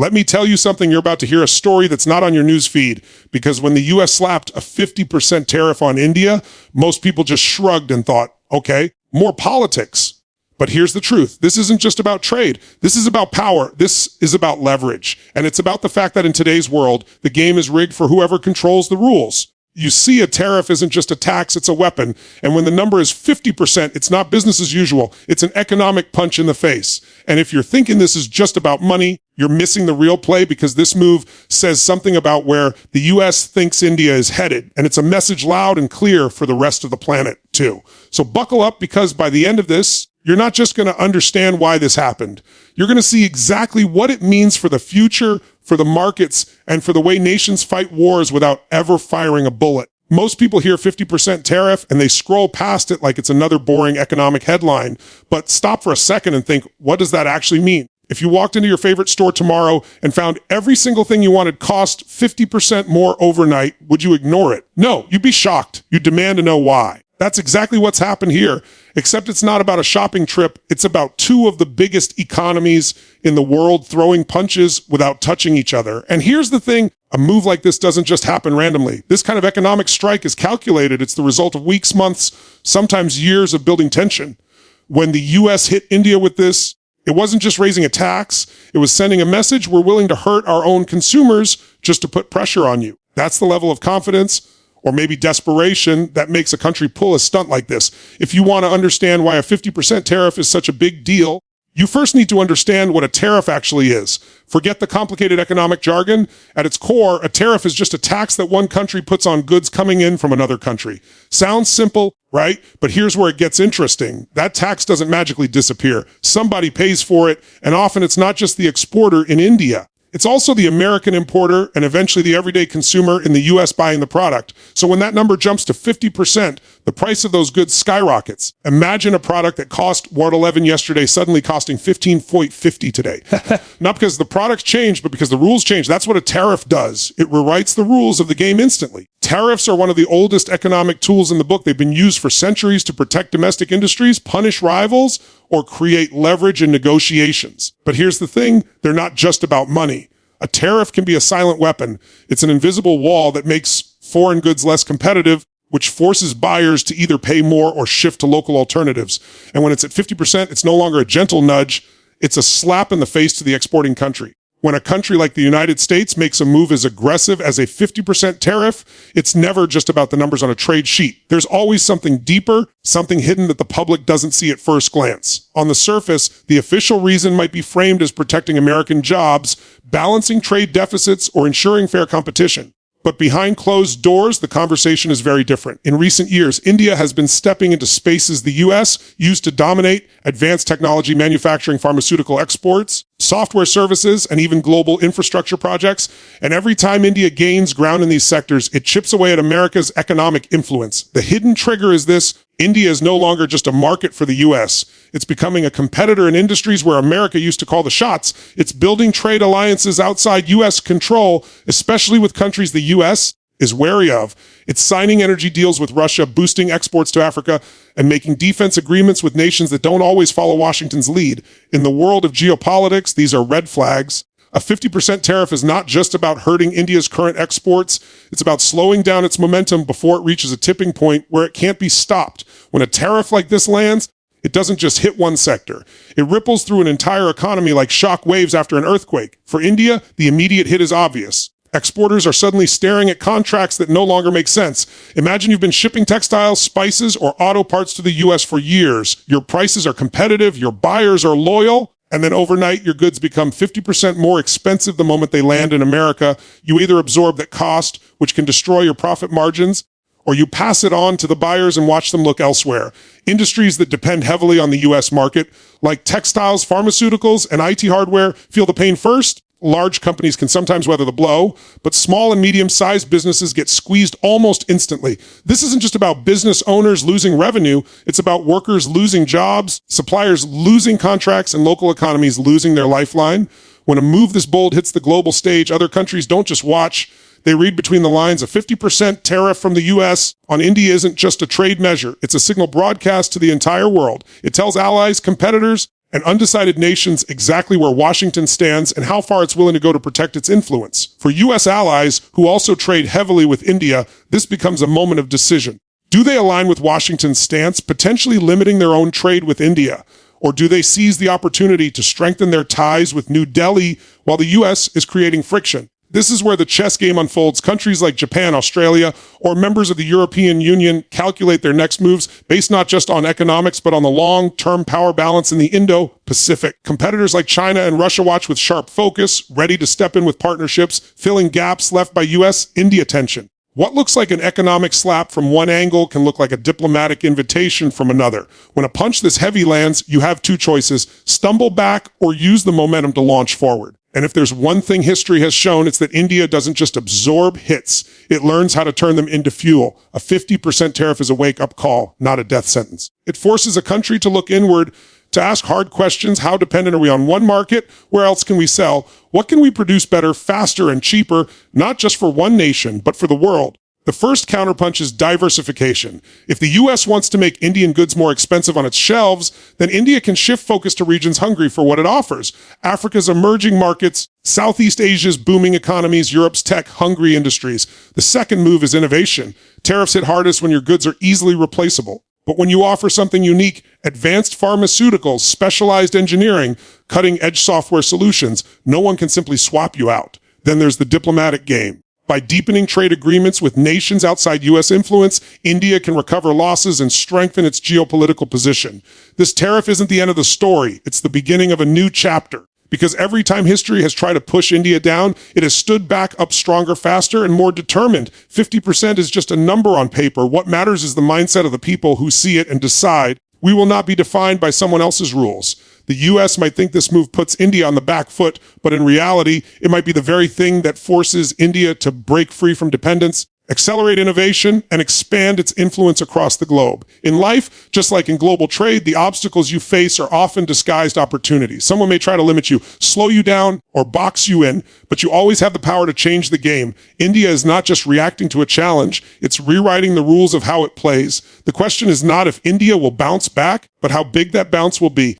Let me tell you something. You're about to hear a story that's not on your news feed, because when the U.S. slapped a 50% tariff on India, most people just shrugged and thought, okay, more politics. But here's the truth. This isn't just about trade. This is about power. This is about leverage. And it's about the fact that in today's world, the game is rigged for whoever controls the rules. You see, a tariff isn't just a tax, it's a weapon. And when the number is 50%, it's not business as usual. It's an economic punch in the face. And if you're thinking this is just about money, you're missing the real play, because this move says something about where the U.S. thinks India is headed. And it's a message loud and clear for the rest of the planet, too. So buckle up, because by the end of this, you're not just going to understand why this happened. You're going to see exactly what it means for the future, for the markets, and for the way nations fight wars without ever firing a bullet. Most people hear 50% tariff and they scroll past it like it's another boring economic headline. But stop for a second and think, what does that actually mean? If you walked into your favorite store tomorrow and found every single thing you wanted cost 50% more overnight, would you ignore it? No, you'd be shocked. You'd demand to know why. That's exactly what's happened here, except it's not about a shopping trip. It's about two of the biggest economies in the world throwing punches without touching each other. And here's the thing, a move like this doesn't just happen randomly. This kind of economic strike is calculated. It's the result of weeks, months, sometimes years of building tension. When the U.S. hit India with this, it wasn't just raising a tax. It was sending a message: we're willing to hurt our own consumers just to put pressure on you. That's the level of confidence, or maybe desperation, that makes a country pull a stunt like this. If you want to understand why a 50% tariff is such a big deal, you first need to understand what a tariff actually is. Forget the complicated economic jargon. At its core, a tariff is just a tax that one country puts on goods coming in from another country. Sounds simple, right? But here's where it gets interesting. That tax doesn't magically disappear. Somebody pays for it, and often it's not just the exporter in India. It's also the American importer and eventually the everyday consumer in the U.S. buying the product. So when that number jumps to 50%, the price of those goods skyrockets. Imagine a product that cost $11 yesterday suddenly costing $15.50 today. Not because the products changed, but because the rules changed. That's what a tariff does. It rewrites the rules of the game instantly. Tariffs are one of the oldest economic tools in the book. They've been used for centuries to protect domestic industries, punish rivals, or create leverage in negotiations. But here's the thing, they're not just about money. A tariff can be a silent weapon. It's an invisible wall that makes foreign goods less competitive, which forces buyers to either pay more or shift to local alternatives. And when it's at 50%, it's no longer a gentle nudge, it's a slap in the face to the exporting country. When a country like the United States makes a move as aggressive as a 50% tariff, it's never just about the numbers on a trade sheet. There's always something deeper, something hidden that the public doesn't see at first glance. On the surface, the official reason might be framed as protecting American jobs, balancing trade deficits, or ensuring fair competition. But behind closed doors, the conversation is very different. In recent years, India has been stepping into spaces the U.S. used to dominate: advanced technology manufacturing, pharmaceutical exports, software services, and even global infrastructure projects. And every time India gains ground in these sectors, it chips away at America's economic influence. The hidden trigger is this: India is no longer just a market for the U.S. It's becoming a competitor in industries where America used to call the shots. It's building trade alliances outside U.S. control, especially with countries the U.S. is wary of. It's signing energy deals with Russia, boosting exports to Africa, and making defense agreements with nations that don't always follow Washington's lead. In the world of geopolitics, these are red flags. A 50% tariff is not just about hurting India's current exports. It's about slowing down its momentum before it reaches a tipping point where it can't be stopped. When a tariff like this lands, it doesn't just hit one sector. It ripples through an entire economy like shock waves after an earthquake. For India, the immediate hit is obvious. Exporters are suddenly staring at contracts that no longer make sense. Imagine you've been shipping textiles, spices, or auto parts to the U.S. for years. Your prices are competitive, your buyers are loyal, and then overnight your goods become 50% more expensive the moment they land in America. You either absorb that cost, which can destroy your profit margins, or you pass it on to the buyers and watch them look elsewhere. Industries that depend heavily on the U.S. market, like textiles, pharmaceuticals, and IT hardware, feel the pain first. Large companies can sometimes weather the blow, but small and medium-sized businesses get squeezed almost instantly. This isn't just about business owners losing revenue. It's about workers losing jobs, suppliers losing contracts, and local economies losing their lifeline. When a move this bold hits the global stage, other countries don't just watch. They read between the lines. A 50% tariff from the U.S. on India isn't just a trade measure. It's a signal broadcast to the entire world. It tells allies, competitors, An undecided nation's exactly where Washington stands and how far it's willing to go to protect its influence. For U.S. allies, who also trade heavily with India, this becomes a moment of decision. Do they align with Washington's stance, potentially limiting their own trade with India? Or do they seize the opportunity to strengthen their ties with New Delhi while the U.S. is creating friction? This is where the chess game unfolds. Countries like Japan, Australia, or members of the European Union calculate their next moves based not just on economics, but on the long-term power balance in the Indo-Pacific. Competitors like China and Russia watch with sharp focus, ready to step in with partnerships, filling gaps left by U.S.-India tension. What looks like an economic slap from one angle can look like a diplomatic invitation from another. When a punch this heavy lands, you have two choices: stumble back or use the momentum to launch forward. And if there's one thing history has shown, it's that India doesn't just absorb hits. It learns how to turn them into fuel. A 50% tariff is a wake-up call, not a death sentence. It forces a country to look inward, to ask hard questions. How dependent are we on one market? Where else can we sell? What can we produce better, faster, and cheaper, not just for one nation, but for the world? The first counterpunch is diversification. If the U.S. wants to make Indian goods more expensive on its shelves, then India can shift focus to regions hungry for what it offers. Africa's emerging markets, Southeast Asia's booming economies, Europe's tech-hungry industries. The second move is innovation. Tariffs hit hardest when your goods are easily replaceable. But when you offer something unique, advanced pharmaceuticals, specialized engineering, cutting-edge software solutions, no one can simply swap you out. Then there's the diplomatic game. By deepening trade agreements with nations outside U.S. influence, India can recover losses and strengthen its geopolitical position. This tariff isn't the end of the story. It's the beginning of a new chapter. Because every time history has tried to push India down, it has stood back up stronger, faster, and more determined. 50% is just a number on paper. What matters is the mindset of the people who see it and decide, we will not be defined by someone else's rules. The U.S. might think this move puts India on the back foot, but in reality, it might be the very thing that forces India to break free from dependence, accelerate innovation, and expand its influence across the globe. In life, just like in global trade, the obstacles you face are often disguised opportunities. Someone may try to limit you, slow you down, or box you in, but you always have the power to change the game. India is not just reacting to a challenge, it's rewriting the rules of how it plays. The question is not if India will bounce back, but how big that bounce will be.